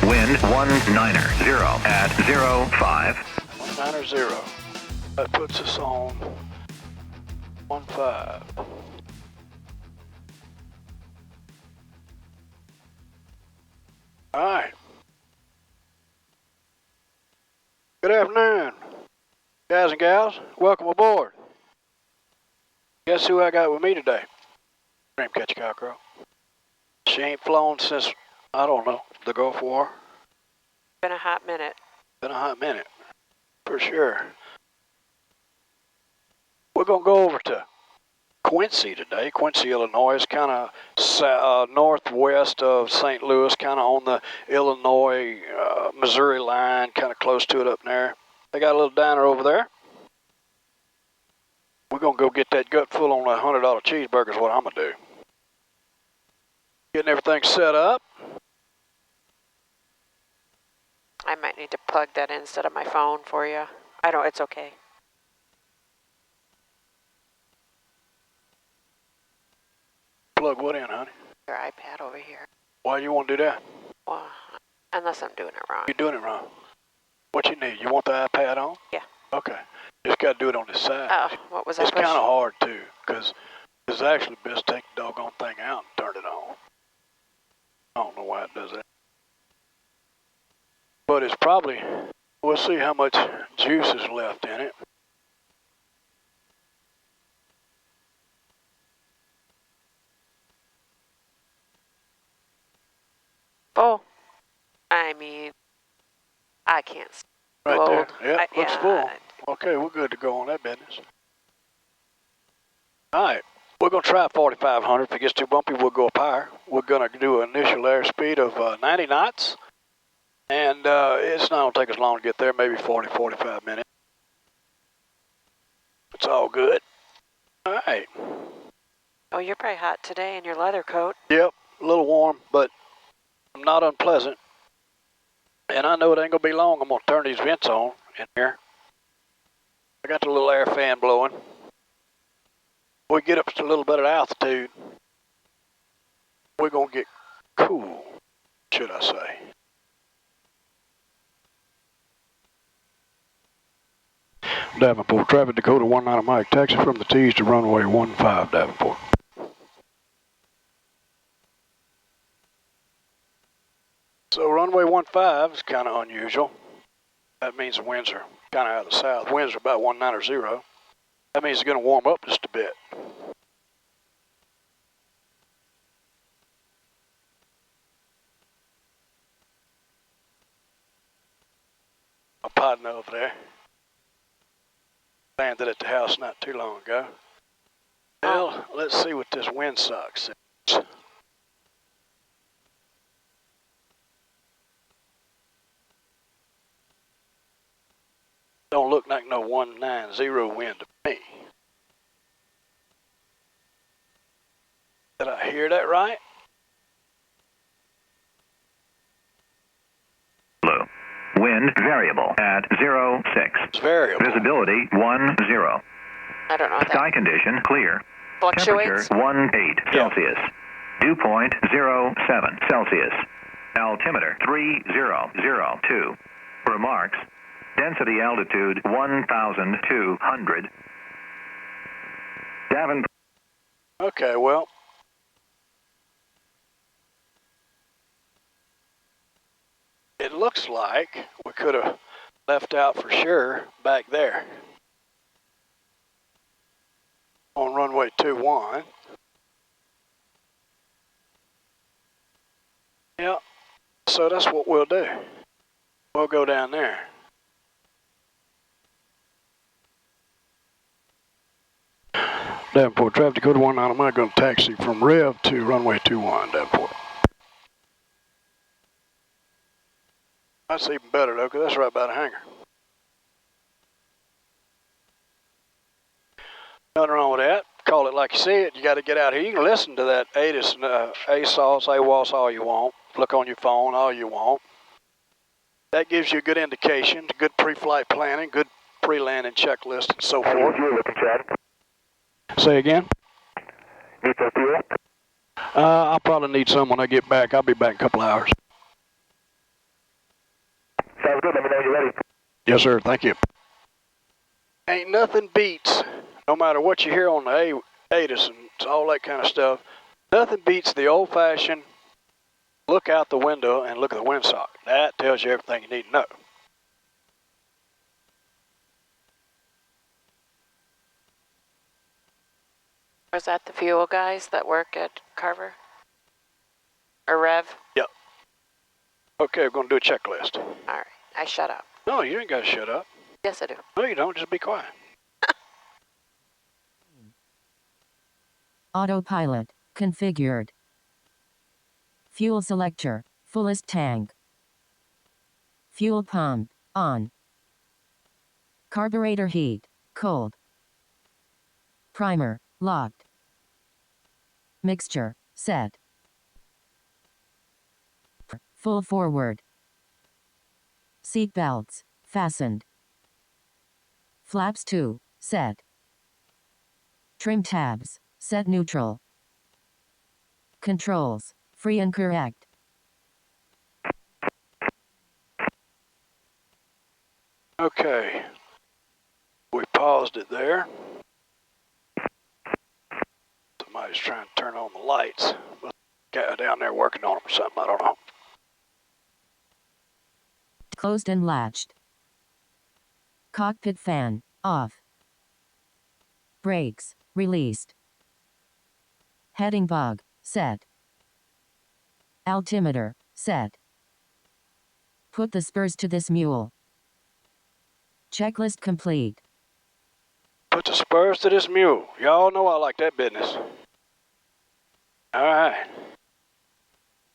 Wind 190 at 05. 190. That puts us on 15. All right. Good afternoon, guys and gals. Welcome aboard. Guess who I got with me today? Dreamcatcher Cowgirl. She ain't flown since, I don't know, the Gulf War. Been a hot minute. Been a hot minute, for sure. We're going to go over to Quincy today. Quincy, Illinois is kind of northwest of St. Louis, kind of on the Illinois, Missouri line, kind of close to it up there. They got a little diner over there. We're going to go get that gut full on a $100 cheeseburger is what I'm going to do. Getting everything set up. I might need to plug that in instead of my phone for you. It's okay. Plug what in, honey? Your iPad over here. Why do you want to do that? Well, unless I'm doing it wrong. You're doing it wrong. What you need? You want the iPad on? Yeah. Okay. Just got to do it on this side. Oh, what was that? It's kind of hard, too, because it's actually best to take the doggone thing out and turn it on. I don't know why it does that. But it's probably, we'll see how much juice is left in it. Full. I mean, I can't see. Right Load. there. Yep, looks full. Okay, we're good to go on that business. All right, we're going to try 4,500. If it gets too bumpy, we'll go up higher. We're going to do an initial airspeed of 90 knots. And it's not going to take us long to get there, maybe 40, 45 minutes. It's all good. All right. Oh, you're probably hot today in your leather coat. Yep, a little warm, but not unpleasant. And I know it ain't going to be long. I'm going to turn these vents on in here. I got the little air fan blowing. We get up to a little bit of altitude. We're going to get cool, should I say. Davenport, traffic Dakota 19 Mike, taxi from the T's to runway 15 Davenport. So runway 15 is kind of unusual. That means the winds are kind of out of the south. Winds are about 190. That means it's going to warm up just a bit. My partner over there landed at the house not too long ago. Well, let's see what this windsock says. Don't look like no 190 wind to me. Did I hear that right? Blue. Wind variable at 06. It's variable. Visibility 10. I don't know what Sky condition clear. fluctuates. Temperature 18 Celsius. Dew point 07 Celsius. Altimeter 3002. Remarks. Density altitude 1,200. Davenport. Okay, well. It looks like we could have left out for sure back there on runway 21. Yep, so that's what we'll do. We'll go down there. Davenport, traffic Dakota 19, I'm going to taxi from Rev to runway 21, Davenport. That's even better, though, because that's right by the hangar. Nothing wrong with that. Call it like you see it. You got to get out here. You can listen to that ATIS, ASOS, AWOS all you want. Look on your phone all you want. That gives you a good indication, good pre-flight planning, good pre-landing checklist, and so forth. Say again? I'll probably need some when I get back. I'll be back in a couple hours. Yes, sir. Thank you. Ain't nothing beats, no matter what you hear on the ATIS and all that kind of stuff, nothing beats the old-fashioned look out the window and look at the windsock. That tells you everything you need to know. Was that the fuel guys that work at Carver? Or Rev? Yep. Okay, we're going to do a checklist. All right, I shut up. No, you ain't got to shut up. Yes, I do. No, you don't. Just be quiet. Autopilot configured. Fuel selector, fullest tank. Fuel pump, on. Carburetor heat, cold. Primer, locked. Mixture, set. Full forward. Seat belts, fastened. Flaps 2, set. Trim tabs, set neutral. Controls, free and correct. Okay. We paused it there. Somebody's trying to turn on the lights. Guy down there working on them or something, I don't know. Closed and latched. Cockpit fan, off. Brakes, released. Heading bug, set. Altimeter, set. Put the spurs to this mule. Checklist complete. Put the spurs to this mule. Y'all know I like that business. All right.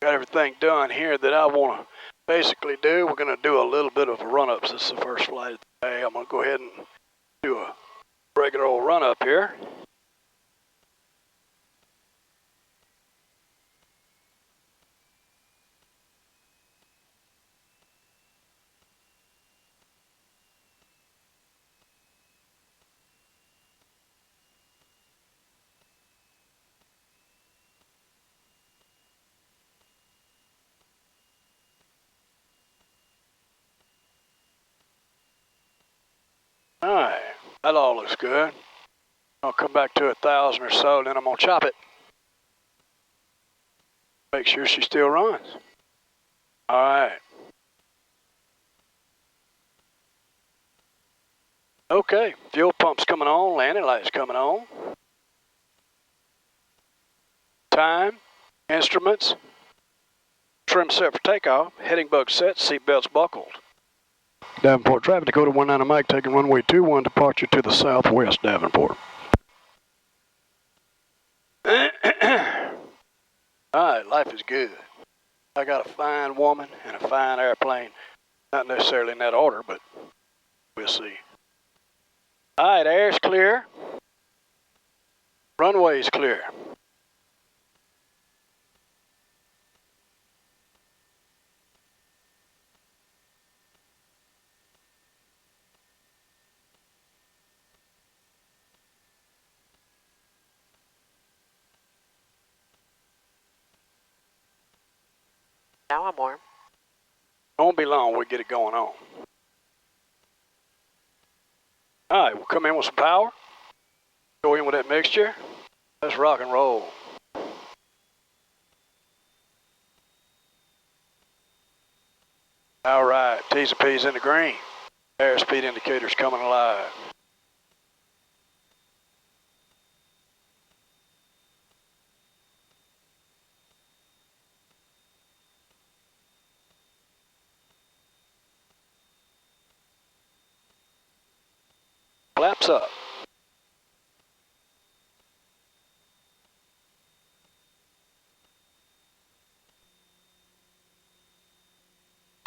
Got everything done here that I want to basically do. We're going to do a little bit of a run-up. This is the first flight of the day. I'm going to go ahead and do a regular old run-up here. All right, that all looks good. I'll come back to 1,000 or so, then I'm gonna chop it. Make sure she still runs. All right. Okay, fuel pump's coming on, landing light's coming on. Time, instruments, trim set for takeoff, heading bug set, seat belts buckled. Davenport traffic, Dakota 19 Mike, taking runway 21, departure to the southwest, Davenport. All right, life is good. I got a fine woman and a fine airplane. Not necessarily in that order, but we'll see. All right, air's clear. Runway's clear. Now I'm warm. Won't be long, we'll get it going on. All right, we'll come in with some power. Go in with that mixture. Let's rock and roll. All right, T's and P's in the green. Airspeed indicators coming alive. Flaps up.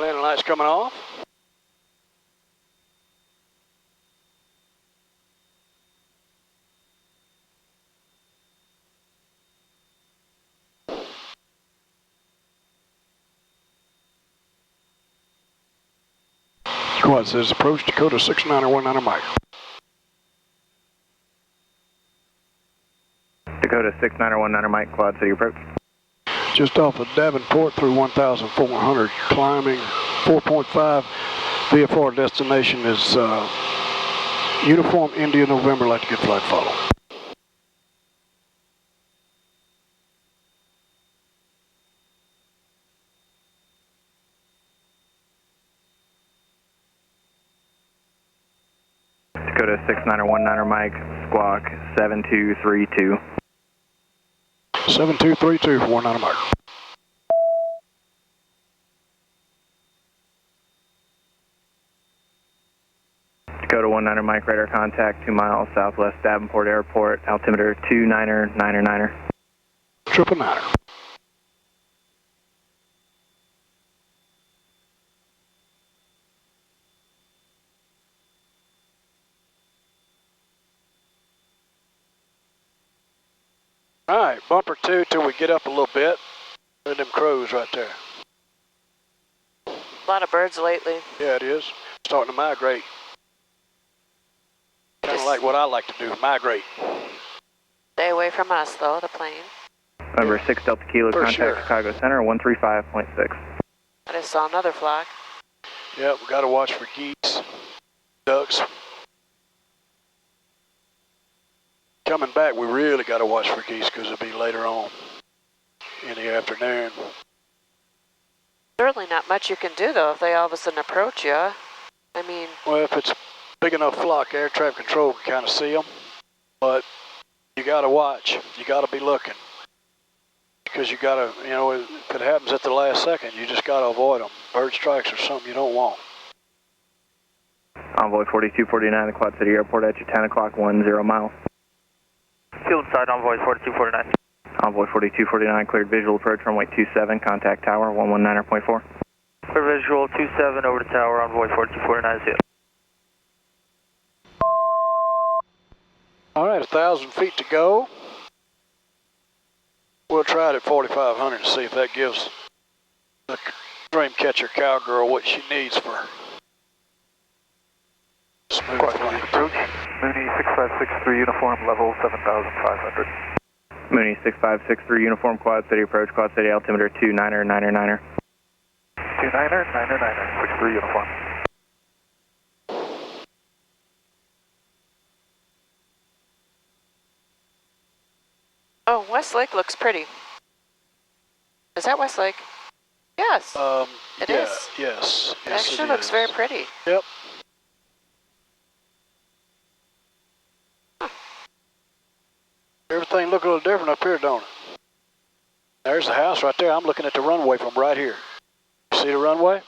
Landing lights coming off. Quad says approach Dakota 6919 Mike. Dakota 6919 Mike, Quad City approach. Just off of Davenport through 1,400, climbing 4.5, VFR destination is Uniform India November, like to get flight follow. Dakota 6919er Mike, squawk 7232. 7232, 49 Mike. Dakota 19er Mike, radar contact 2 miles southwest Davenport Airport, altimeter 29er. Triple niner. All right, bumper 2 till we get up a little bit. Look at them crows right there. A lot of birds lately. Yeah, it is. Starting to migrate. Kind of like what I like to do, migrate. Stay away from us, though, the plane. Number 6 Delta Kilo, For contact sure. Chicago Center 135.6. I just saw another flock. Yep, we got to watch for geese, ducks. Coming back, we really got to watch for geese because it'll be later on in the afternoon. Certainly not much you can do, though, if they all of a sudden approach you. I mean... Well, if it's a big enough flock, air traffic control can kind of see them. But you got to watch. You got to be looking. Because you got to, you know, if it happens at the last second, you just got to avoid them. Bird strikes are something you don't want. Envoy 4249, the Quad City Airport at your 10 o'clock, 10 miles. Field side, Envoy 4249. Envoy 4249, cleared visual approach runway 27, contact tower 119.4. Clear visual 27 over to tower, Envoy 4249 is it. All right, 1,000 feet to go. We'll try it at 4,500 and see if that gives the dream catcher cowgirl what she needs for smooth flight. Approach, Mooney 6563, uniform level 7,500. Mooney 6563, uniform Quad City approach, Quad City altimeter 29er. 29er, 63 uniform. Oh, Westlake looks pretty. Is that Westlake? Yes. It yeah, is. Yes. It Yes, actually it looks is. very pretty. Yep. Everything look a little different up here, don't it? There's the house right there. I'm looking at the runway from right here. See the runway?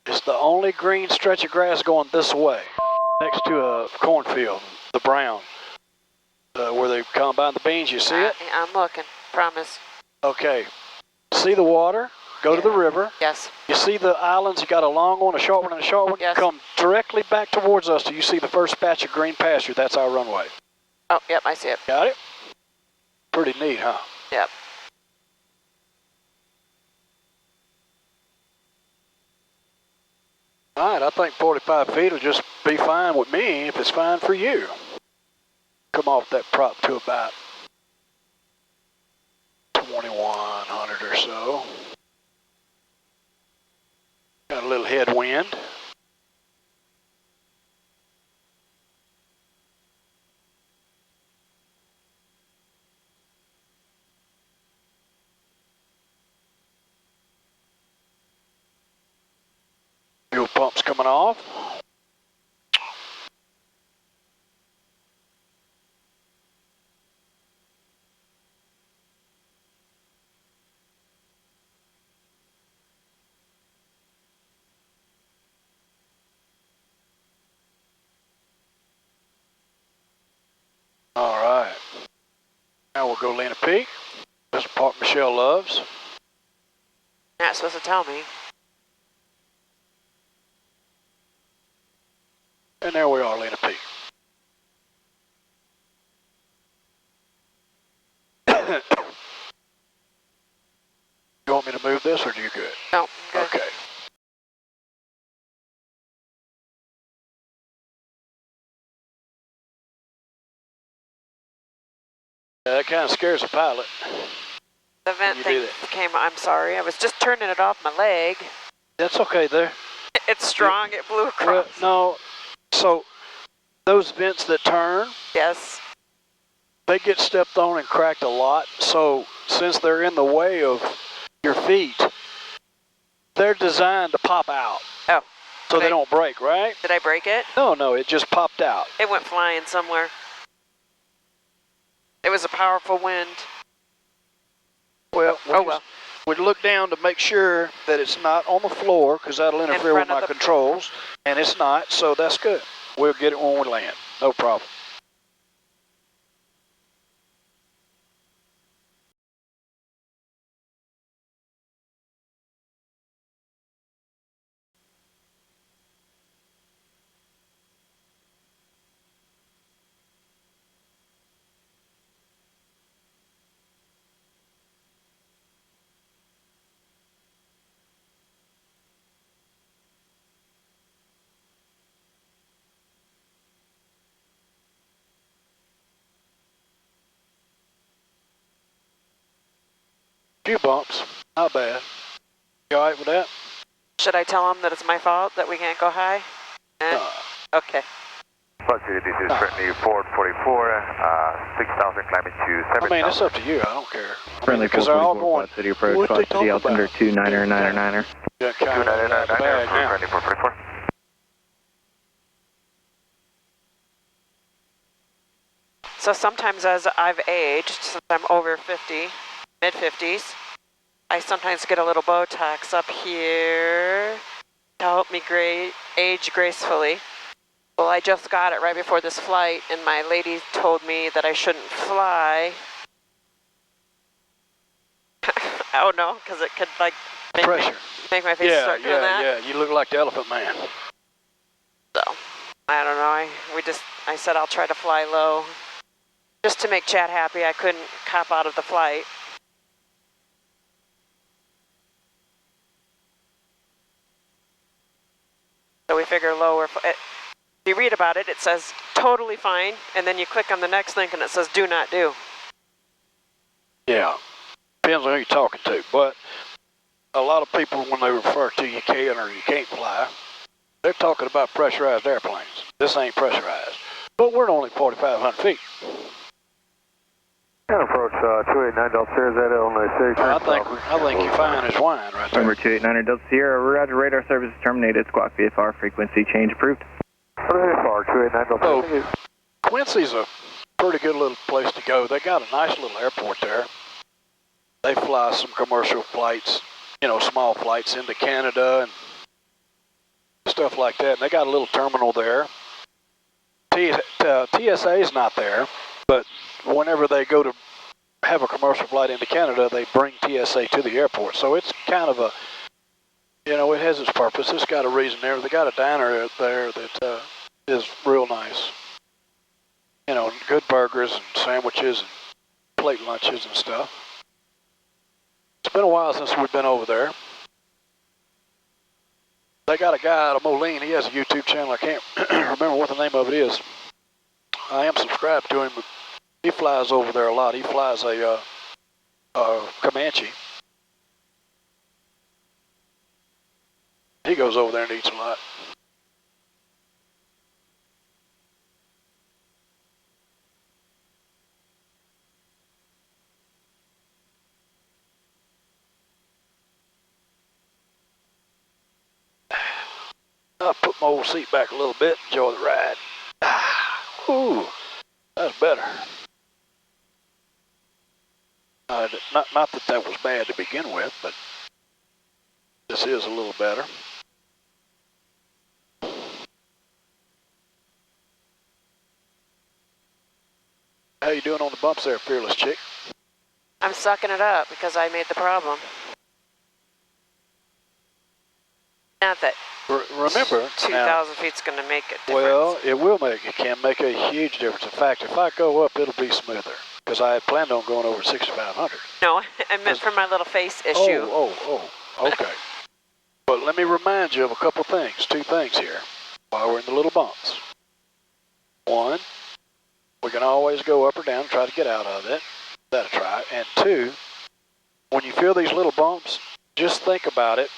It's the only green stretch of grass going this way, next to a cornfield, the brown, where they combine the beans. You see it? I'm looking. Promise. Okay. See the water? Go to the river. Yes. You see the islands? You got a long one, a short one, and a short one? Yes. Come directly back towards us till you see the first patch of green pasture. That's our runway. Oh, yep, I see it. Got it? Pretty neat, huh? Yep. All right, I think 45 feet will just be fine with me if it's fine for you. Come off that prop to about 2,100 or so. Got a little headwind. Fuel pump's coming off. All right. Now we'll go Lena Peak. This is the part Michelle loves. You're not supposed to tell me. And there we are, Lena Peak. You want me to move this, or are you good? No, I'm good. Okay. Yeah, that kind of scares a pilot. The vent You thing do came, I'm sorry. I was just turning it off my leg. That's okay there. It's strong. It blew across. Well, no. So those vents that turn, Yes. they get stepped on and cracked a lot. So since they're in the way of your feet, they're designed to pop out. Oh. So they don't break, right? Did I break it? No, it just popped out. It went flying somewhere. It was a powerful wind. Well, we look down to make sure that it's not on the floor, because that'll interfere with my controls, and it's not, so that's good. We'll get it when we land. No problem. Few bumps, not bad. You all right with that? Should I tell them that it's my fault that we can't go high? Okay. Roger, this is friendly Ford 44, 6,000 climbing to 7,000. I mean, it's up to you. I don't care. Friendly because they're all going. City approach, Quad City altimeter 29er. Yeah, kind of out of the bag now. Friendly Ford 44. So sometimes as I've aged, since I'm over 50, mid-50s, I sometimes get a little Botox up here to help me age gracefully. Well, I just got it right before this flight, and my lady told me that I shouldn't fly. Oh no, because it could like make my face start doing that. Yeah, you look like the Elephant Man. So, I don't know, I said I'll try to fly low. Just to make Chad happy, I couldn't cop out of the flight. So we figure lower. If you read about it, it says totally fine, and then you click on the next link and it says do not do. Yeah, depends on who you're talking to. But a lot of people, when they refer to you can or you can't fly, they're talking about pressurized airplanes. This ain't pressurized. But we're only 4,500 feet. And approach 289 Delta Sierra, that Illinois 6. I think you're fine as wine right there. Number 289er Delta Sierra, Roger, radar service terminated, squawk VFR, frequency change approved. VFR 289 Delta Sierra. Quincy's a pretty good little place to go. They got a nice little airport there. They fly some commercial flights, small flights into Canada and stuff like that. And they got a little terminal there. TSA's not there, but whenever they go to have a commercial flight into Canada, they bring TSA to the airport. So it's kind of it has its purpose. It's got a reason there. They got a diner there that is real nice. Good burgers and sandwiches and plate lunches and stuff. It's been a while since we've been over there. They got a guy out of Moline. He has a YouTube channel. I can't remember what the name of it is. I am subscribed to him, but he flies over there a lot. He flies a Comanche. He goes over there and eats a lot. I'll put my old seat back a little bit, enjoy the ride. Ooh, that's better. Not that was bad to begin with, but this is a little better. How you doing on the bumps there, fearless chick? I'm sucking it up because I made the problem. Not that remember, 2,000 feet's going to make a difference. Well, it can make a huge difference. In fact, if I go up, it'll be smoother. Because I had planned on going over 6,500. No, I meant for my little face issue. Oh, okay. But let me remind you of a couple things, two things here, while we're in the little bumps. One, we can always go up or down and try to get out of it. That'll try. And two, when you feel these little bumps, just think about it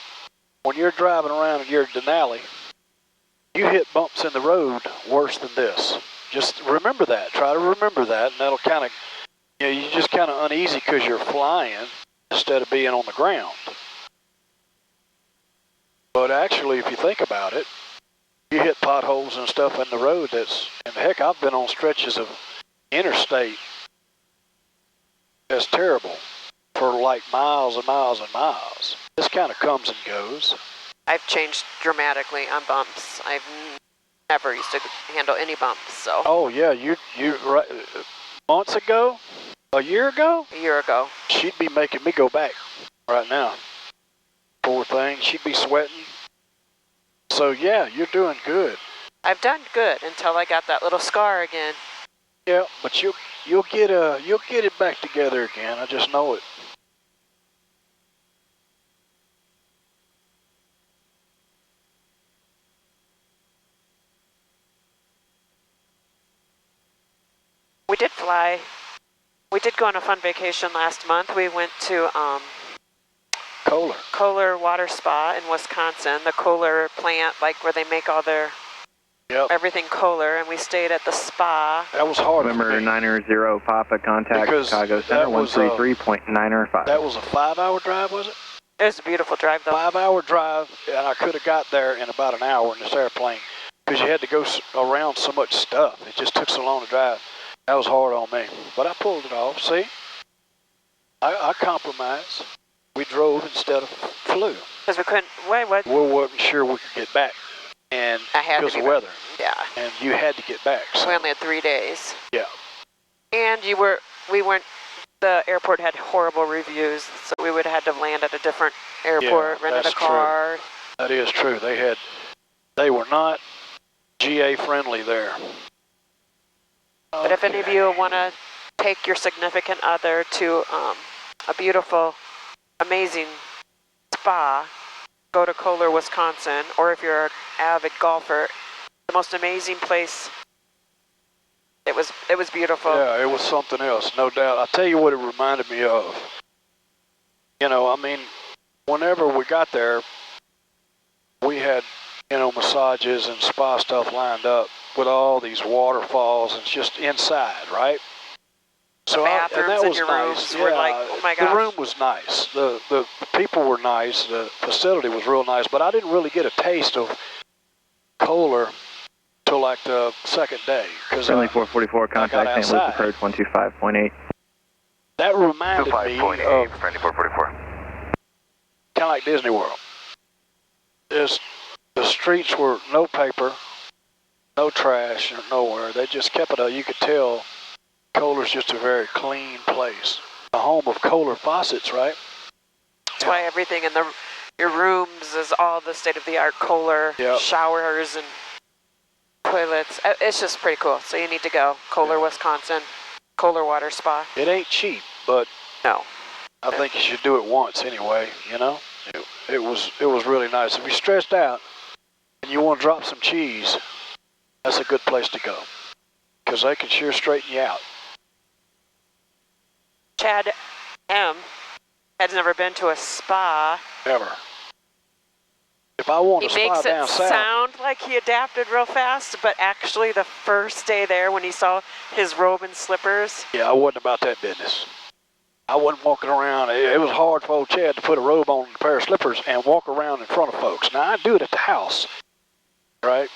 when you're driving around in your Denali, you hit bumps in the road worse than this. Just remember that. Try to remember that, and that'll kind of, you know, you're just kind of uneasy because you're flying instead of being on the ground. But actually, if you think about it, you hit potholes and stuff in the road and heck, I've been on stretches of interstate that's terrible for like miles and miles and miles. This kind of comes and goes. I've changed dramatically on bumps. I've never used to handle any bumps, so. Oh yeah, you right, months ago, a year ago? A year ago. She'd be making me go back right now. Poor thing, she'd be sweating. So yeah, you're doing good. I've done good until I got that little scar again. Yeah, but you'll get it back together again. I just know it. We did fly. We did go on a fun vacation last month. We went to Kohler Water Spa in Wisconsin, the Kohler plant, like where they make all their everything Kohler, and we stayed at the spa. That was hard. November 90 Papa, contact Because Chicago Center, 133.95. That was a 5-hour drive, was it? It was a beautiful drive, though. 5-hour drive, and I could have got there in about an hour in this airplane because you had to go around so much stuff. It just took so long to drive. That was hard on me, but I pulled it off. See, I compromised. We drove instead of flew. Because we couldn't. What? We weren't sure we could get back, and because of weather. Yeah. And you had to get back. So. We only had 3 days. Yeah. And we weren't. The airport had horrible reviews, so we would have had to land at a different airport, rented a car. True. That is true. They were not GA friendly there. But if any of you want to take your significant other to a beautiful, amazing spa, go to Kohler, Wisconsin, or if you're an avid golfer, the most amazing place. It was beautiful. Yeah, it was something else, no doubt. I'll tell you what it reminded me of. You know, I mean, whenever we got there, we had, you know, massages and spa stuff lined up with all these waterfalls, and it's just inside, right? So the bathrooms and that was in your nice. rooms were like, oh my gosh. The room was nice. The people were nice. The facility was real nice, but I didn't really get a taste of Kohler till like the second day. Friendly 444, contact St. Louis approach 125.8. That reminded me of friendly 444. Kind of like Disney World. The streets were no paper, no trash, nowhere. They just kept it up. You could tell Kohler's just a very clean place. The home of Kohler faucets, right? That's why everything in your rooms is all the state-of-the-art Kohler showers and toilets. It's just pretty cool. So you need to go. Kohler, Wisconsin, Kohler Water Spa. It ain't cheap, but no, I think you should do it once anyway. You know, it was really nice. If you're stressed out and you want to drop some cheese, that's a good place to go because they can sure straighten you out. Chad M. has never been to a spa. Ever. If I want a spa down south. He makes it sound like he adapted real fast, but actually the first day there when he saw his robe and slippers. Yeah, I wasn't about that business. I wasn't walking around. It was hard for old Chad to put a robe on and a pair of slippers and walk around in front of folks. Now, I do it at the house, right?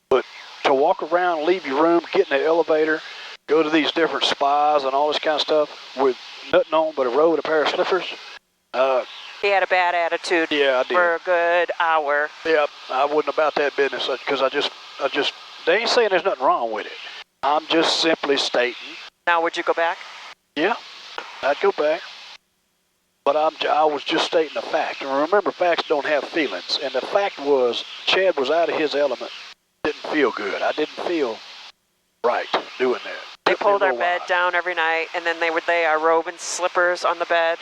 But to walk around, leave your room, get in the elevator, go to these different spas and all this kind of stuff with nothing on but a robe and a pair of slippers. He had a bad attitude for a good hour. Yeah, I wasn't about that business because I just, they ain't saying there's nothing wrong with it. I'm just simply stating. Now, would you go back? Yeah, I'd go back. But I was just stating a fact. And remember, facts don't have feelings. And the fact was, Chad was out of his element. Didn't feel good. I didn't feel right doing that. They pulled our bed down every night, and then they would lay our robe and slippers on the bed,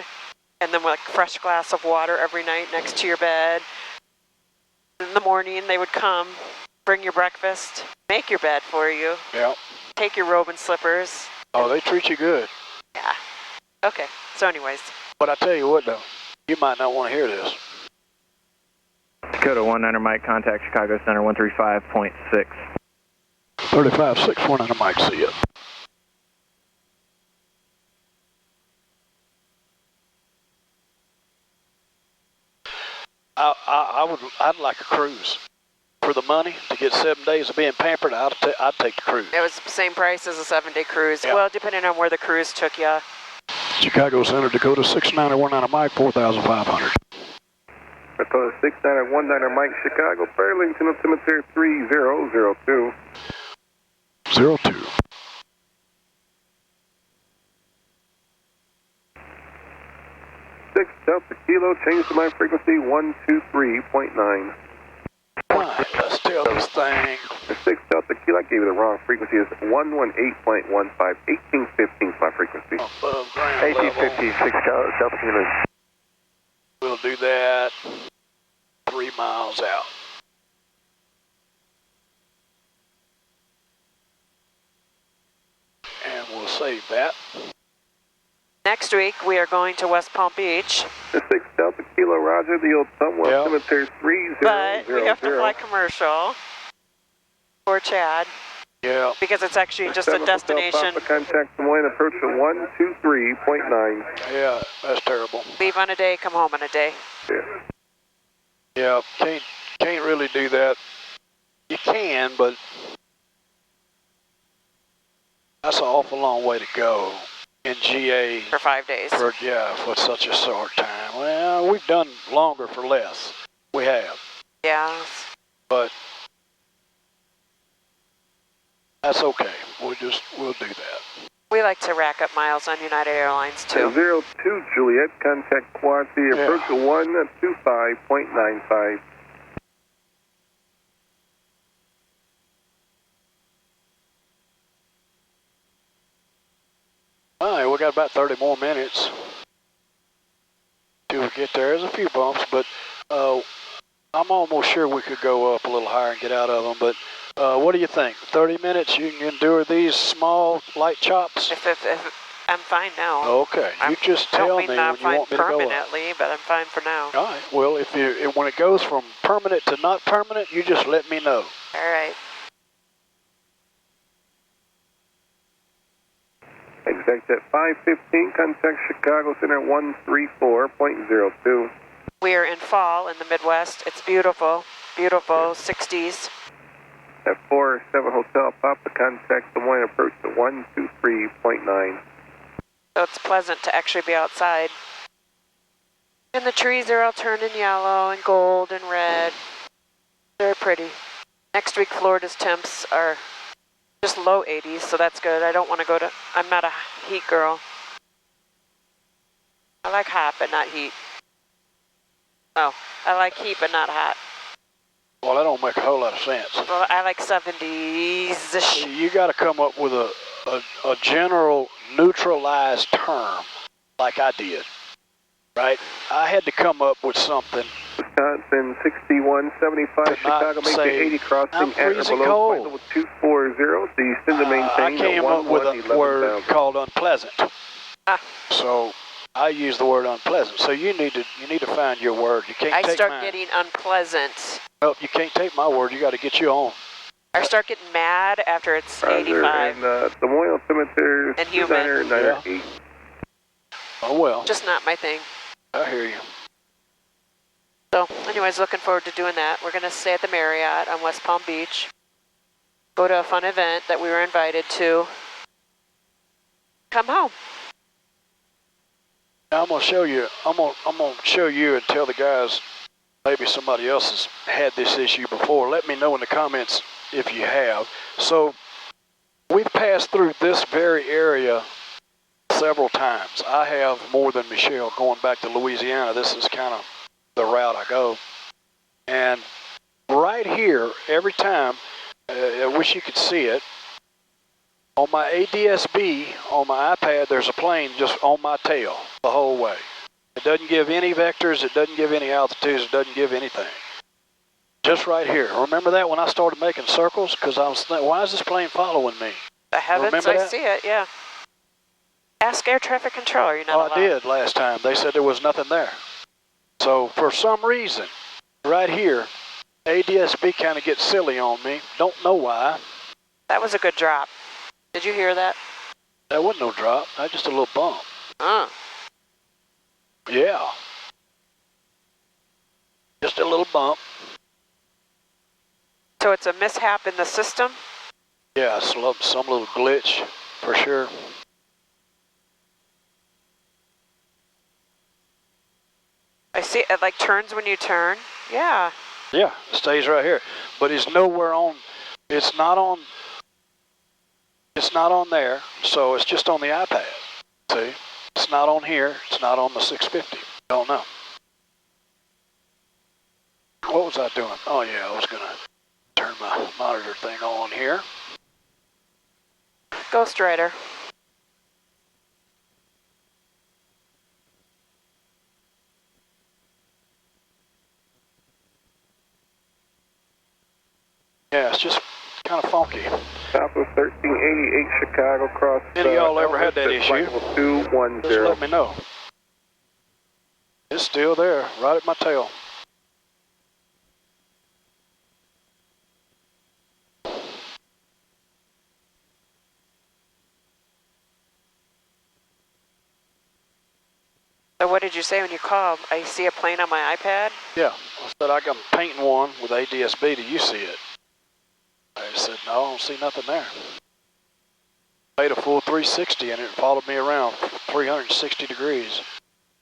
and then with like a fresh glass of water every night next to your bed. In the morning, they would come, bring your breakfast, make your bed for you. Yeah. Take your robe and slippers. Oh, they treat you good. Yeah. Okay. So anyways. But I tell you what, though, you might not want to hear this. Dakota 19er Mike, contact Chicago Center 135.6. 35.6, 19er Mike, see ya. I'd like a cruise. For the money, to get 7 days of being pampered, I'd take the cruise. It was the same price as a 7-day cruise. Yeah. Well, depending on where the cruise took you. Chicago Center, Dakota 69er 19er Mike, 4,500. Dakota 69er 19er Mike, Chicago, Burlington, altimeter 3002. 02. 6 Delta Kilo, change to my frequency 123.9. Alright, let's tell this thing. The 6 Delta Kilo, I gave you the wrong frequency, is 118.15, 1815 is my frequency. Above ground 1850, 6 Delta Kilo. We'll do that 3 miles out. And we'll save that. Next week, we are going to West Palm Beach. The 6 Delta Kilo, Roger, the old somewhere, Yeah. altimeter 3000. But we have to fly commercial for Chad Yeah. because it's actually just a destination. Papa, contact Des Moines, approach at 123.9. Yeah, that's terrible. Leave on a day, come home on a day. Yeah, can't really do that. You can, but that's an awful long way to go in GA For 5 days. for such a short time. Well, we've done longer for less. We have, Yeah. but that's okay. We'll do that. We like to rack up miles on United Airlines too. 02 Juliet, contact Quincy, approach at 125.95. All right, we got about 30 more minutes till we get there. There's a few bumps, but I'm almost sure we could go up a little higher and get out of them. But what do you think? 30 minutes, you can endure these small, light chops? If I'm fine now. Okay, you just tell me when you want me to go up. Permanently, but I'm fine for now. All right, well, when it goes from permanent to not permanent, you just let me know. All right. Exact at 515, contact Chicago Center 134.02. We are in fall in the Midwest. It's beautiful, beautiful, 60s. At 47 Hotel Papa, contact Des Moines, approach at 123.9. So it's pleasant to actually be outside. And the trees are all turning yellow and gold and red. They're pretty. Next week, Florida's temps are just low 80s, so that's good. I don't want to go to, I'm not a heat girl. I like hot, but not heat. Oh, I like heat, but not hot. Well, that don't make a whole lot of sense. Well, I like 70s-ish. You got to come up with a general neutralized term like I did, right? I had to come up with something. Wisconsin 6175, Chicago make the 80 crossing I'm at or freezing below cold. flight level 240, so you send to maintain I came up with a word 11,000. called unpleasant. Ah. So I use the word unpleasant. So you need to find your word. You can't I take start mine. getting unpleasant. Nope, you can't take my word. You got to get your own. I start getting mad after it's Roger, 85. and Des Moines altimeter And humid. 998. Oh well, Just not my thing. I hear you. So, anyways, looking forward to doing that. We're going to stay at the Marriott on West Palm Beach. Go to a fun event that we were invited to. Come home. Now I'm gonna show you. I'm gonna show you and tell the guys. Maybe somebody else has had this issue before. Let me know in the comments if you have. So we've passed through this very area several times. I have more than Michelle going back to Louisiana. This is kind of the route I go. And right here, every time, I wish you could see it, on my ADS-B, on my iPad, there's a plane just on my tail the whole way. It doesn't give any vectors, it doesn't give any altitudes, it doesn't give anything. Just right here. Remember that when I started making circles? Because I was thinking, why is this plane following me? The heavens, Remember I that? see it, yeah. Ask air traffic controller, you're not allowed. I did last time. They said there was nothing there. So for some reason, right here, ADSB kind of gets silly on me. Don't know why. That was a good drop. Did you hear that? That wasn't no drop. That just a little bump. Yeah. Just a little bump. So it's a mishap in the system? Yeah, some little glitch for sure. I see it like turns when you turn. Yeah. Yeah, it stays right here. But it's nowhere on, it's not on there, so it's just on the iPad. See? It's not on here, it's not on the 650. Don't know. What was I doing? Oh yeah, I was gonna turn my monitor thing on here. Ghost Rider. Yeah, it's just kind of funky. Southwest 1388 Chicago cross. Any of y'all ever had that issue? Level 210. Just let me know. It's still there, right at my tail. So what did you say when you called? I see a plane on my iPad? Yeah, I said I'm painting one with ADSB. Do you see it? I said, no, I don't see nothing there. Made a full 360 and it followed me around 360 degrees.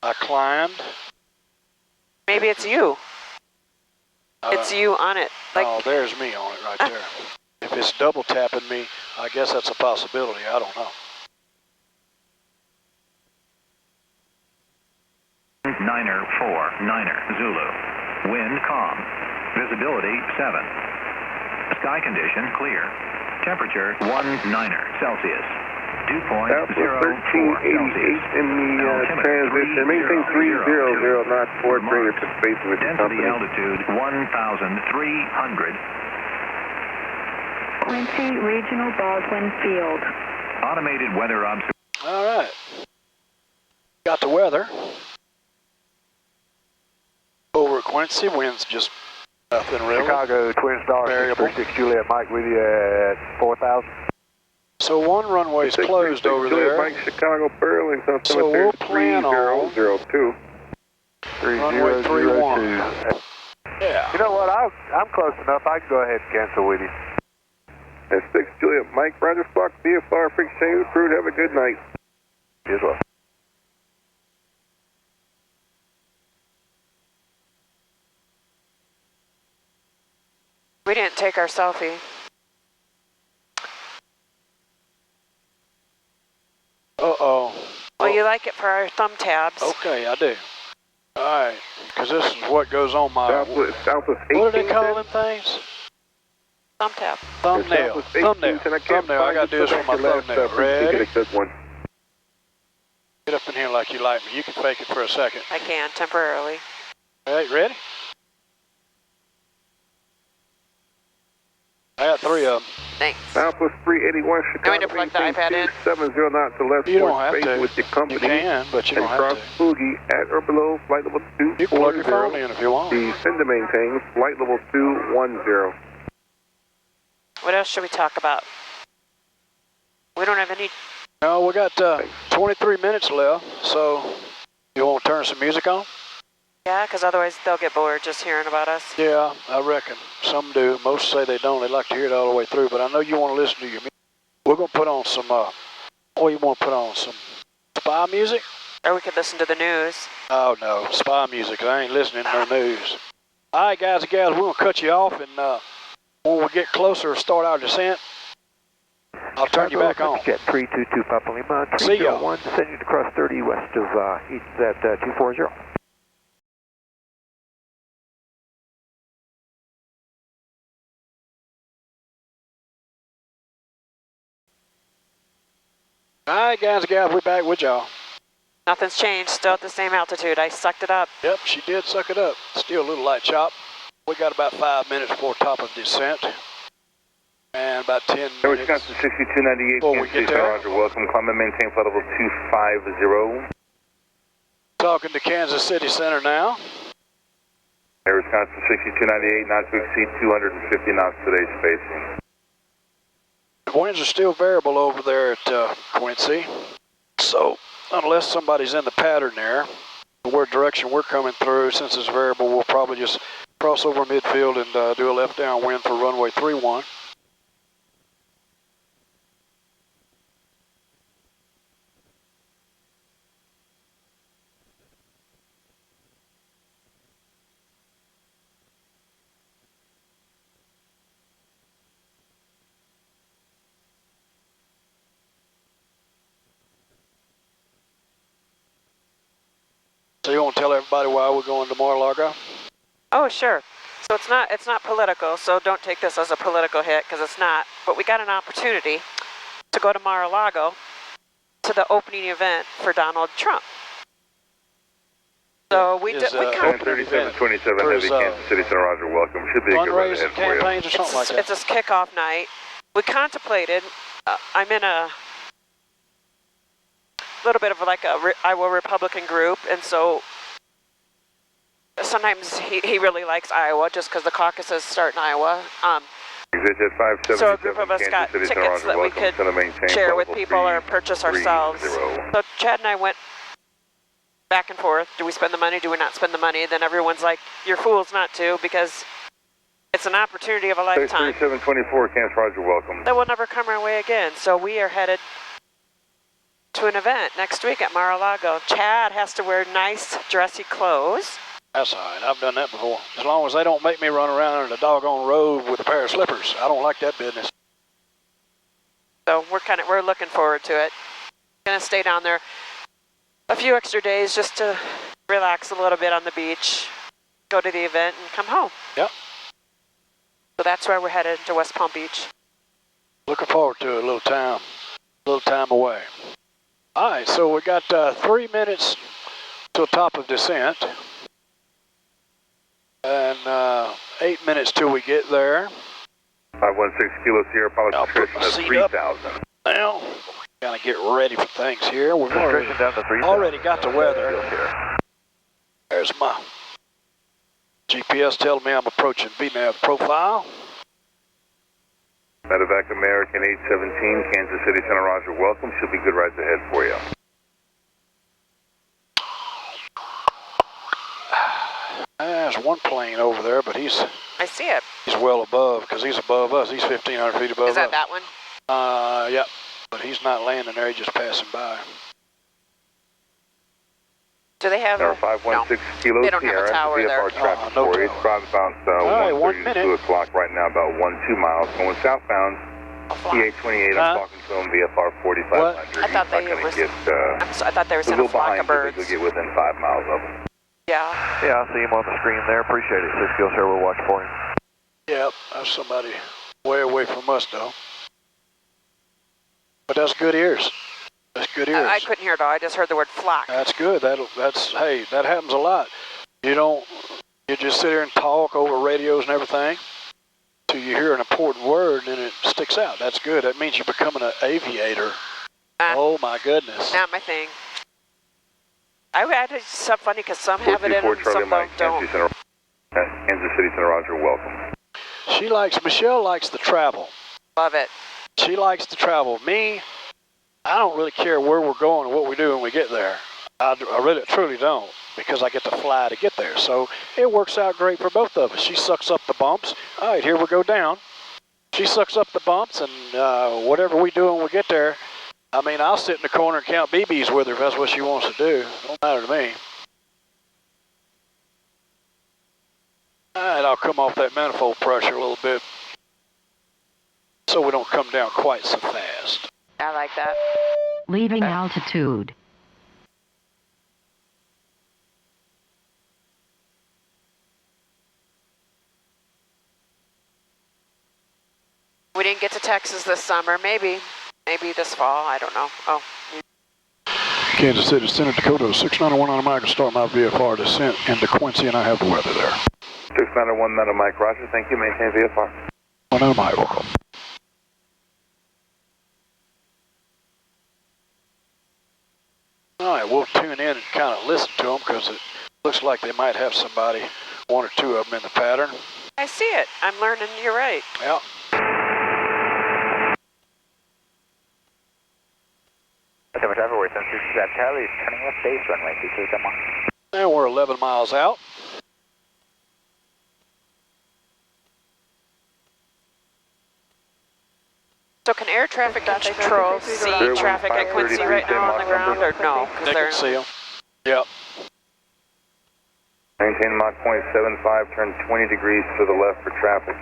I climbed. Maybe it's you. It's you on it. Like, oh, there's me on it right there. If it's double tapping me, I guess that's a possibility. I don't know. Niner 4, Niner, Zulu. Wind calm. Visibility 7. Sky condition clear. Temperature 1 Niner Celsius. Dew point 0 Southwest 4 1388 Celsius. in the transition. Maintain 300 knots forward, bring it to space with the Density company. altitude 1,300. Quincy Regional Baldwin Field. Automated weather observation. All right. Got the weather. Over at Quincy, winds just nothing really. Chicago, Twin Star, Variable. 636 Juliet Mike with you at 4,000. So one runway's closed over there. Mike, Chicago, Burlington. So we'll plan on 3002. runway 31. Yeah. You know what? I'm close enough. I can go ahead and cancel with you. And 6 Juliet Mike, Roger Fox, VFR, Freak Change, crew, have a good night. You as well. we didn't take our selfie. Uh-oh. Well, you like it for our thumb tabs. Okay, I do. All right, because this is what goes on my... Southwest 18. What do they call them things? Thumb tab. Thumbnail. Thumbnail. Thumbnail. I got to do this with my thumbnail. Ready? Get up in here like you like me. You can fake it for a second. I can, temporarily. All right, ready? I got 3 of them. Thanks. Southwest 381 Chicago. Want me to plug the iPad in? 70 knots to left You don't forward have space to. with your company. You can, but you don't and have cross to. Boogie at or below flight level 240. You can plug your phone in if you want. Descend to maintain flight level 210. What else should we talk about? We don't have any... No, we got 23 minutes left, so you want to turn some music on? Yeah, because otherwise they'll get bored just hearing about us. Yeah, I reckon. Some do. Most say they don't. They like to hear it all the way through, but I know you want to listen to your music. We're going to put on some, what you want to put on? Some spy music? Or we could listen to the news. Oh, no. Spy music. I ain't listening to no news. All right, guys and gals, we're going to cut you off, and when we get closer, start our descent. I'll turn you back on. Jet 322 Papa Lima, See ya. 301, descending to cross 30 west of East at 240. All right, guys and gals, we're back with y'all. Nothing's changed, still at the same altitude. I sucked it up. Yep, she did suck it up. Still a little light chop. We got about 5 minutes before top of descent. And about 10 minutes. Wisconsin 6298, before we get there. Roger, welcome. Climb and maintain flight level 250. Talking to Kansas City Center now. Wisconsin constant 6298, not to exceed 250 knots today's spacing. Winds are still variable over there at Quincy, so unless somebody's in the pattern there, where direction we're coming through, since it's variable, we'll probably just cross over midfield and do a left downwind for runway 31. So you want to tell everybody why we're going to Mar-a-Lago? Oh, sure. So it's not political, so don't take this as a political hit, because it's not. But we got an opportunity to go to Mar-a-Lago to the opening event for Donald Trump. So we did. 3727 Heavy, Kansas City, Center Roger, welcome. Should be a good ride ahead for you. Campaigns or something like that. It's a kickoff night. We contemplated. I'm in a little bit of like a Iowa Republican group, and so sometimes he really likes Iowa just because the caucuses start in Iowa. So a group of us got tickets that we could share with people or purchase ourselves. So Chad and I went back and forth. Do we spend the money? Do we not spend the money? Then everyone's like, you're fools not to, because it's an opportunity of a lifetime. 3724, Kansas Roger, welcome. That will never come our way again. So we are headed to an event next week at Mar-a-Lago. Chad has to wear nice, dressy clothes. That's all right. I've done that before. As long as they don't make me run around in a doggone road with a pair of slippers. I don't like that business. So we're looking forward to it. Gonna stay down there a few extra days just to relax a little bit on the beach, go to the event, and come home. Yep. So that's where we're headed, to West Palm Beach. Looking forward to it. A little time away. All right, so we got 3 minutes to the top of descent. And 8 minutes till we get there. 516 Kilo Sierra, pilot discretion of 3,000. Now, gotta get ready for things here. We've already got the weather. There's my GPS telling me I'm approaching VNAV profile. Medevac American 817, Kansas City, Center Roger, welcome. Should be good rides ahead for you. There's one plane over there, but I see it. He's well above, because he's above us. He's 1,500 feet above us. Is that one? Yeah, but he's not landing there. He's just passing by. Do they have 516 Kilo they don't have a tower there. Traffic for you. It's about 1:32 o'clock right now, about 12 miles. Going southbound, PA28, I'm talking to them, VFR 4500. I thought I thought they were sending a flock of birds. You'll get within 5 miles of them. Yeah. Yeah, I see him on the screen there. Appreciate it. 6 Kilo Sierra, we'll watch for him. Yep, that's somebody way away from us, though. But that's good ears. That's good ears. I couldn't hear it all. I just heard the word flock. That's good. Hey, that happens a lot. You just sit here and talk over radios and everything till you hear an important word and it sticks out. That's good. That means you're becoming an aviator. Oh my goodness. Not my thing. It's so funny because some have it in and some don't. Kansas City, Center Roger, welcome. Michelle likes to travel. Love it. She likes to travel. Me, I don't really care where we're going or what we do when we get there. I really, truly don't, because I get to fly to get there. So it works out great for both of us. She sucks up the bumps. All right, here we go down. She sucks up the bumps, and whatever we do when we get there, I mean, I'll sit in the corner and count BBs with her if that's what she wants to do. Don't matter to me. All right, I'll come off that manifold pressure a little bit so we don't come down quite so fast. I like that. Leaving altitude. We didn't get to Texas this summer. Maybe this fall. I don't know. Oh. Kansas City, Center Dakota, 691 on a mic to start my VFR descent into Quincy, and I have the weather there. 691 on a mic, Roger. Thank you. Maintain VFR. On a mic, welcome. All right, we'll tune in and kind of listen to them because it Looks like they might have somebody, one or two of them in the pattern. I see it. I'm learning. You're right. Yep. Traffic, we're 767 Charlie, turning left base runway 22, come on. And we're 11 miles out. So can air traffic control see traffic at Quincy right now on the ground, or no? They can see them. Yep. Maintain Mach 0.75, turn 20 degrees to the left for traffic.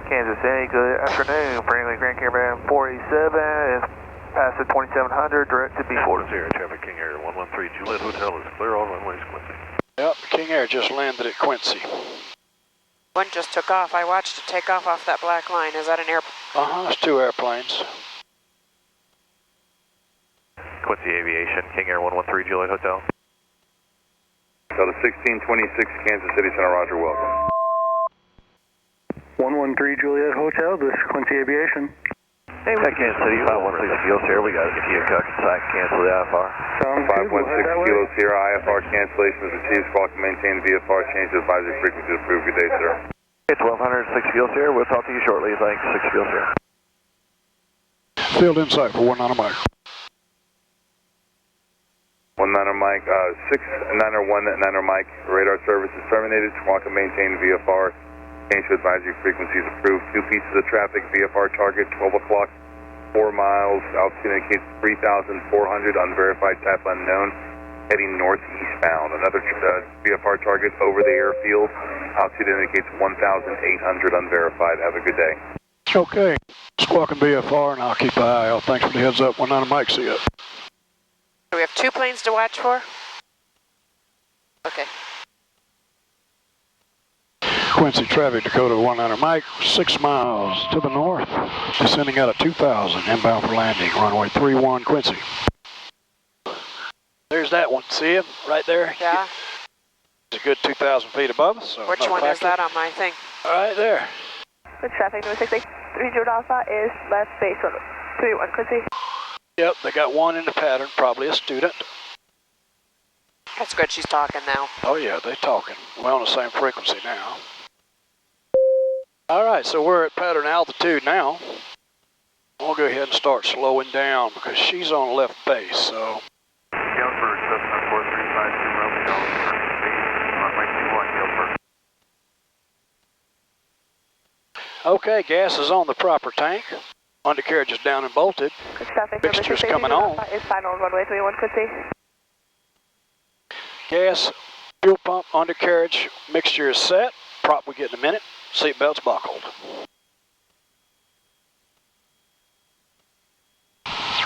Kansas City, good afternoon. Friendly Grand Caravan 487 is past the 2700, direct to B40. Traffic King Air 113 Juliet Hotel is clear all runways Quincy. Yep, King Air just landed at Quincy. One just took off. I watched it take off that black line. Is that an airplane? It's two airplanes. Quincy Aviation, King Air 113 Juliet Hotel. So the 1626 Kansas City Center, Roger, welcome. 113 Juliet Hotel, this is Quincy Aviation. Hey, Kansas City 516 Skills here. We got a Kia Cook site, cancel the IFR. Sounds good. 516 Kilos here, IFR cancellation is achieved. Squawk maintain VFR, change the advisory frequency approved. Good day, sir. It's 1200, 6 Skills here. We'll talk to you shortly. Thanks, 6 Skills here. Field insight for 19 Mike. 19 Mike, 691 Mike, radar service is terminated. Squawk maintain VFR. Change to advisory frequencies approved. 2 pieces of traffic, VFR target, 12 o'clock, 4 miles, altitude indicates 3,400, unverified type unknown, heading northeastbound. Another VFR target over the airfield, altitude indicates 1,800, unverified. Have a good day. Okay, squawking VFR, and I'll keep an eye out. Thanks for the heads up. 19 Mike, see ya. Do we have 2 planes to watch for? Okay. Quincy traffic, Dakota 19 Mike, 6 miles to the north, descending out at 2,000, inbound for landing, runway 31, Quincy. There's that one, see him right there? Yeah. It's a good 2,000 feet above us. So which one is that on my thing? Right there. The traffic, number 683 Alpha is left base, 31 Quincy. Yep, they got one in the pattern, probably a student. That's good, she's talking now. Oh yeah, they're talking. We're on the same frequency now. All right, so we're at pattern altitude now. We'll go ahead and start slowing down because she's on left base, so. Galesburg, Cessna 4352 Romeo, runway 21 Galesburg. Okay, gas is on the proper tank. Undercarriage is down and bolted. Good traffic, Mixture's coming on. Is final runway 21 Quincy. Gas, fuel pump, undercarriage, mixture is set. Prop we get in a minute. Seatbelts buckled.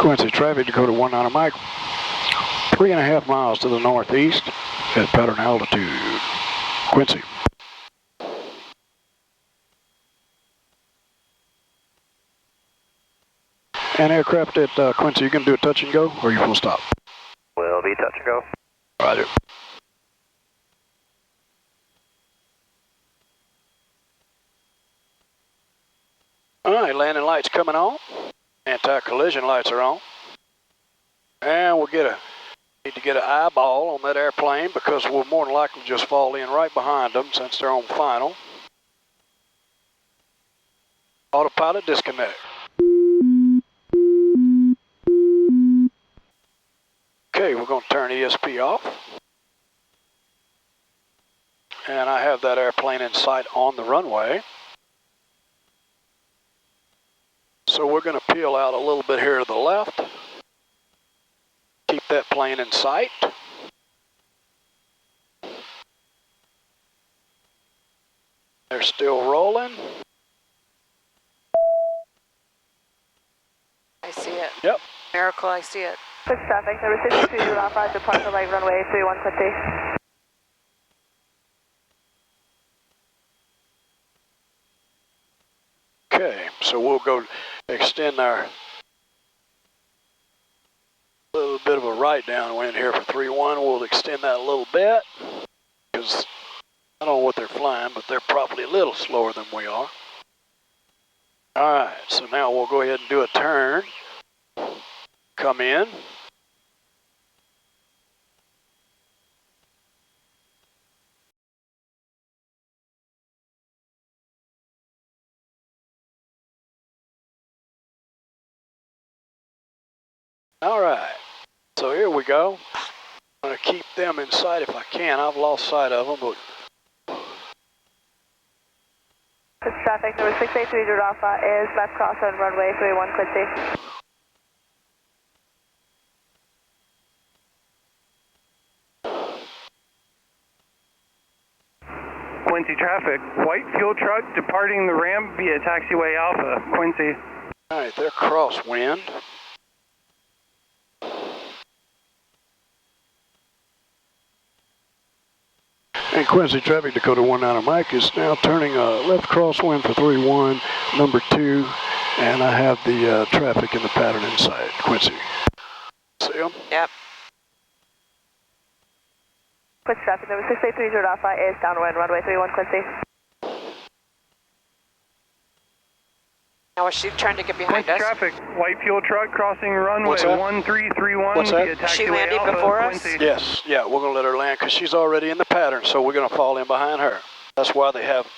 Quincy traffic, Dakota 19 Mike, 3.5 miles to the northeast at pattern altitude. Quincy. And aircraft at Quincy, you can do a touch and go, or you full stop? Will be touch and go. Roger. All right, landing lights coming on. Anti-collision lights are on. And we'll need to get an eyeball on that airplane because we'll more than likely just fall in right behind them since they're on final. Autopilot disconnect. Okay, we're going to turn ESP off. And I have that airplane in sight on the runway. So we're going to peel out a little bit here to the left. Keep that plane in sight. They're still rolling. I see it. Yep. Miracle, I see it. Good traffic, number 63 Alpha, departure right runway 31 Quincy. Okay, so we'll go extend our little bit of a right downwind here for 3-1. We'll extend that a little bit because I don't know what they're flying, but they're probably a little slower than we are. All right, so now we'll go ahead and do a turn. Come in. All right, so here we go. I'm going to keep them in sight if I can. I've lost sight of them, but... Traffic number 6830 Alpha is left cross on runway 31 Quincy. Quincy traffic, white fuel truck departing the ramp via taxiway Alpha, Quincy. All right, they're crosswind. And Quincy traffic, Dakota 19 Mike is now turning left crosswind for 31, number 2, and I have the traffic in the pattern inside. Quincy. See them? Yep. Quincy traffic number 6830 Alpha is downwind runway 31 Quincy. Now is she trying to get behind us? Traffic, white fuel truck crossing runway 1331 via taxiway Is she landing Alpha, before us? Quincy. Yes, yeah, we're going to let her land because she's already in the pattern, so we're going to fall in behind her. That's why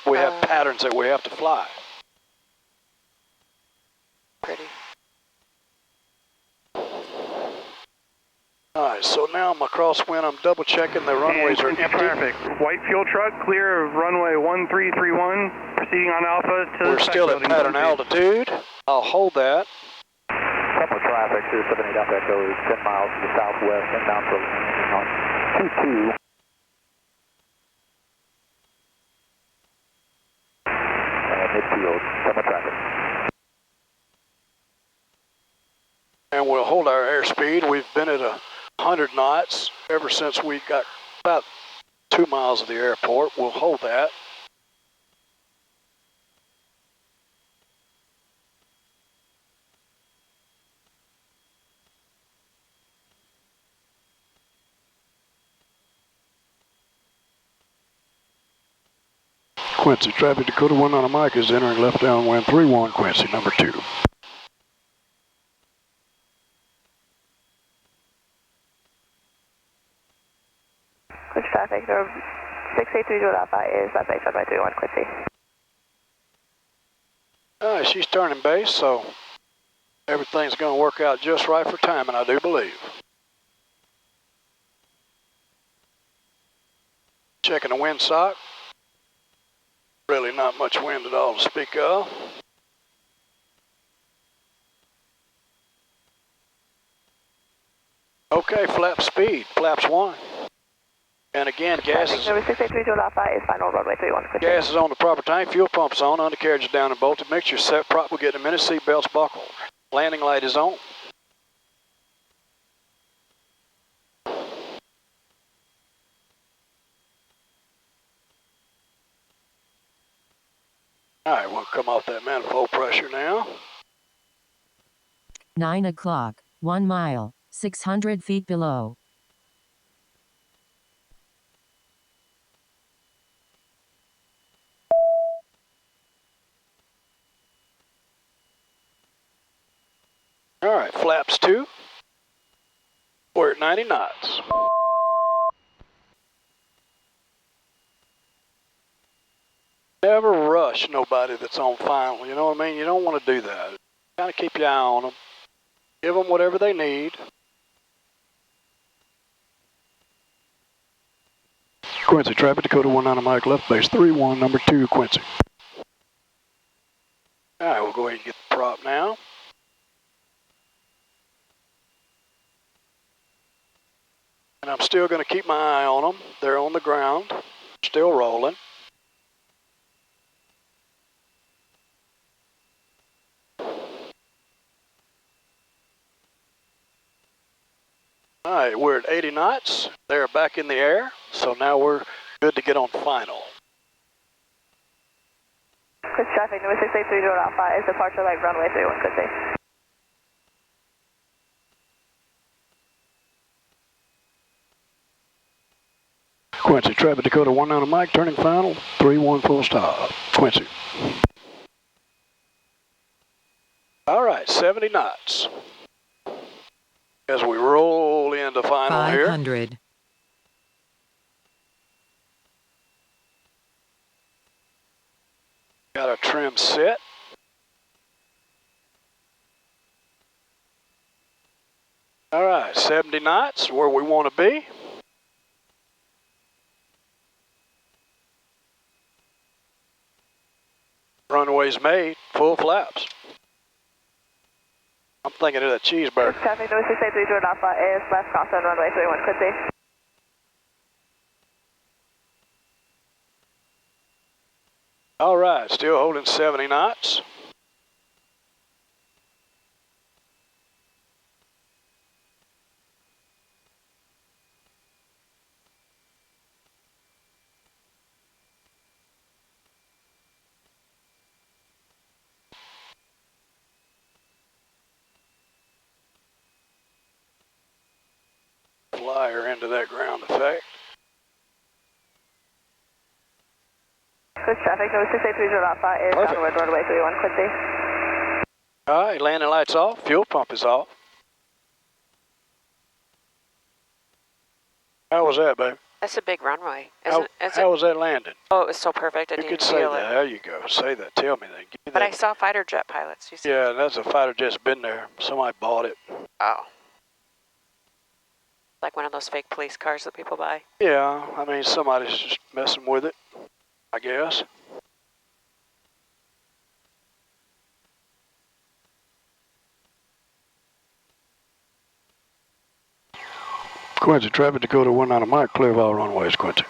we have patterns that we have to fly. Pretty. All right, so now my crosswind, I'm double checking the runways are empty. Traffic, white fuel truck clear of runway 1331, proceeding on Alpha to We're still at pattern altitude. I'll hold that. Couple traffic, 278 Alpha Echo is 10 miles to the southwest and down for landing on 22. And midfield, couple traffic. And we'll hold our airspeed. We've been at 100 knots ever since we got about 2 miles of the airport. We'll hold that. Quincy traffic, Dakota 19 Mike is entering left downwind 31 Quincy, number 2. Quincy traffic number 6830 Alpha is left base runway 31 Quincy. All right, she's turning base, so everything's going to work out just right for timing, I do believe. Checking the windsock. Really not much wind at all to speak of. Okay, flap speed, flaps 1. And again, gas is, number 6830 Alpha is final runway 31 Quincy. gas is on the proper tank, fuel pump's on, undercarriage is down and bolted, mixture set, prop will get in a minute, seat belts buckled. Landing light is on. All right, we'll come off that manifold pressure now. 9 o'clock, 1 mile, 600 feet below. All right, flaps 2. We're at 90 knots. Never rush nobody that's on final, you know what I mean? You don't want to do that. Kind of keep your eye on them. Give them whatever they need. Quincy traffic, Dakota 19 Mike, left base 31, number 2, Quincy. All right, we'll go ahead and get the prop now. And I'm still going to keep my eye on them. They're on the ground, still rolling. All right, we're at 80 knots. They're back in the air, so now we're good to get on final. Quincy traffic number 6830 Alpha is departure light runway 31 Quincy. Quincy traffic. Traffic Dakota 19 Mike, turning final, 3-1 full stop. Quincy. All right, 70 knots. As we roll into final 500. here. Got our trim set. All right, 70 knots, where we want to be. Runway's made, full flaps. I'm thinking of that cheeseburger. Traffic, number 683 Jordan Alpha is left crossing runway 31, Quincy. All right, still holding 70 knots. Flyer into that ground effect. Good traffic, number 683 Jordan Alpha is downward runway 31, Quincy. All right, landing lights off, fuel pump is off. How was that, babe? That's a big runway. How was that landing? Oh, it was so perfect. I You didn't could say feel that. it. There you go. Say that. Tell me that. Give me But that. I saw fighter jet pilots. You see? Yeah, that's a fighter jet's been there. Somebody bought it. Oh. Like one of those fake police cars that people buy. Yeah, I mean, somebody's just messing with it, I guess. Quincy, Traffic Dakota 19 Mike, clear of all runways, Quincy.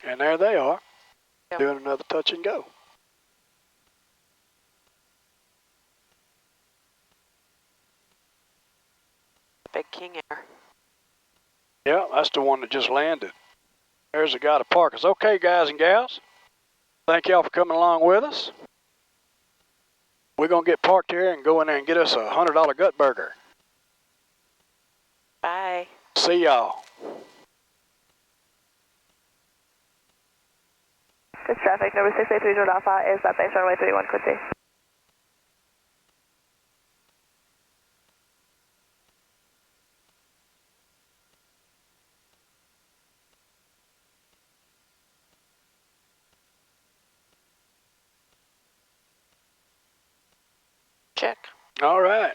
And there they are, doing another touch and go. Big King Air. Yeah, that's the one that just landed. There's the guy to park us. Okay, guys and gals, thank y'all for coming along with us. We're going to get parked here and go in there and get us a $100 gut burger. Bye. See y'all. Good traffic, number 683 Jordan Alpha is left base runway 31, Quincy. Check. All right.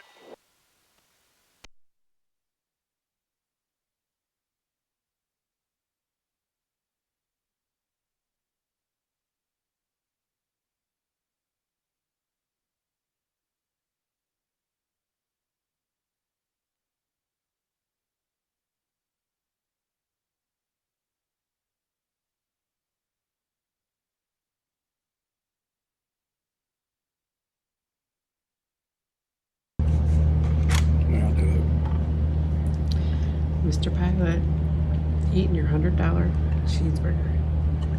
Mr. Pilot, eating your $100 cheeseburger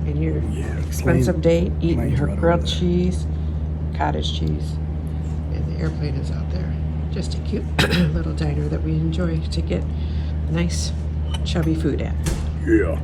and your expensive date eating her grilled cheese, cottage cheese, and the airplane is out there. Just a cute little diner that we enjoy to get nice chubby food at. Yeah.